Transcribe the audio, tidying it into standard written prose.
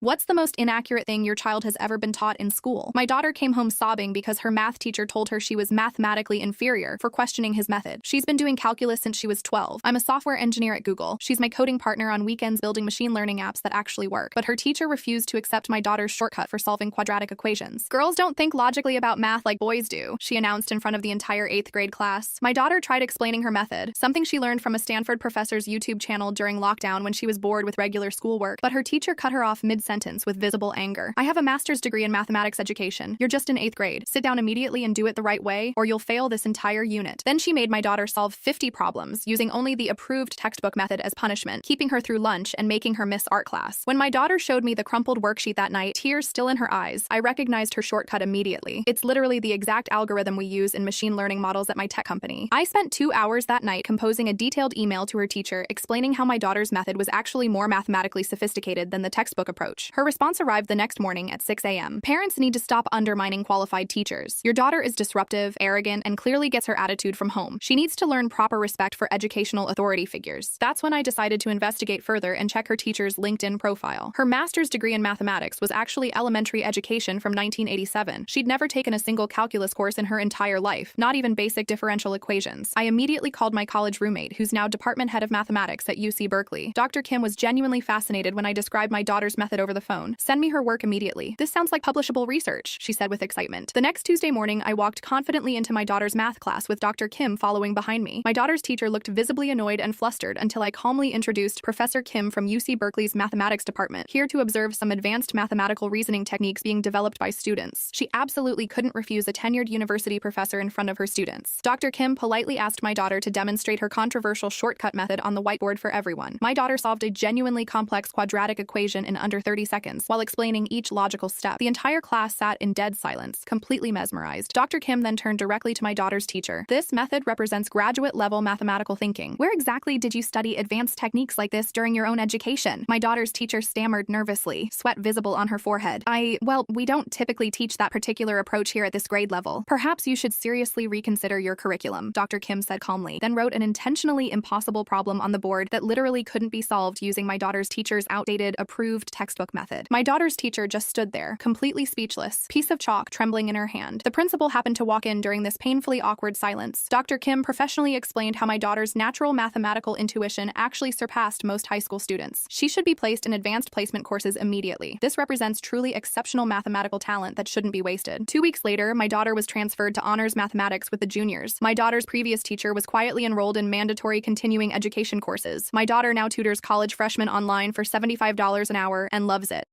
What's the most inaccurate thing your child has ever been taught in school? My daughter came home sobbing because her math teacher told her she was mathematically inferior for questioning his method. She's been doing calculus since she was 12. I'm a software engineer at Google. She's my coding partner on weekends building machine learning apps that actually work. But her teacher refused to accept my daughter's shortcut for solving quadratic equations. Girls don't think logically about math like boys do, she announced in front of the entire 8th grade class. My daughter tried explaining her method, something she learned from a Stanford professor's YouTube channel during lockdown when she was bored with regular schoolwork, but her teacher cut her off mid-sentence with visible anger. I have a master's degree in mathematics education. You're just in 8th grade. Sit down immediately and do it the right way, or you'll fail this entire unit. Then she made my daughter solve 50 problems using only the approved textbook method as punishment, keeping her through lunch and making her miss art class. When my daughter showed me the crumpled worksheet that night, tears still in her eyes, I recognized her shortcut immediately. It's literally the exact algorithm we use in machine learning models at my tech company. I spent 2 hours that night composing a detailed email to her teacher explaining how my daughter's method was actually more mathematically sophisticated than the textbook approach. Her response arrived the next morning at 6 a.m. Parents need to stop undermining qualified teachers. Your daughter is disruptive, arrogant, and clearly gets her attitude from home. She needs to learn proper respect for educational authority figures. That's when I decided to investigate further and check her teacher's LinkedIn profile. Her master's degree in mathematics was actually elementary education from 1987. She'd never taken a single calculus course in her entire life, not even basic differential equations. I immediately called my college roommate, who's now department head of mathematics at UC Berkeley. Dr. Kim was genuinely fascinated when I described my daughter's method over the phone. Send me her work immediately. This sounds like publishable research, she said with excitement. The next Tuesday morning, I walked confidently into my daughter's math class with Dr. Kim following behind me. My daughter's teacher looked visibly annoyed and flustered until I calmly introduced Professor Kim from UC Berkeley's mathematics department, here to observe some advanced mathematical reasoning techniques being developed by students. She absolutely couldn't refuse a tenured university professor in front of her students. Dr. Kim politely asked my daughter to demonstrate her controversial shortcut method on the whiteboard for everyone. My daughter solved a genuinely complex quadratic equation in under 30 seconds while explaining each logical step. The entire class sat in dead silence, completely mesmerized. Dr. Kim then turned directly to my daughter's teacher. This method represents graduate-level mathematical thinking. Where exactly did you study advanced techniques like this during your own education? My daughter's teacher stammered nervously, sweat visible on her forehead. Well, we don't typically teach that particular approach here at this grade level. Perhaps you should seriously reconsider your curriculum, Dr. Kim said calmly, then wrote an intentionally impossible problem on the board that literally couldn't be solved using my daughter's teacher's outdated, approved textbook method. My daughter's teacher just stood there, completely speechless, piece of chalk trembling in her hand. The principal happened to walk in during this painfully awkward silence. Dr. Kim professionally explained how my daughter's natural mathematical intuition actually surpassed most high school students. She should be placed in advanced placement courses immediately. This represents truly exceptional mathematical talent that shouldn't be wasted. 2 weeks later, my daughter was transferred to honors mathematics with the juniors. My daughter's previous teacher was quietly enrolled in mandatory continuing education courses. My daughter now tutors college freshmen online for $75 an hour and loves it.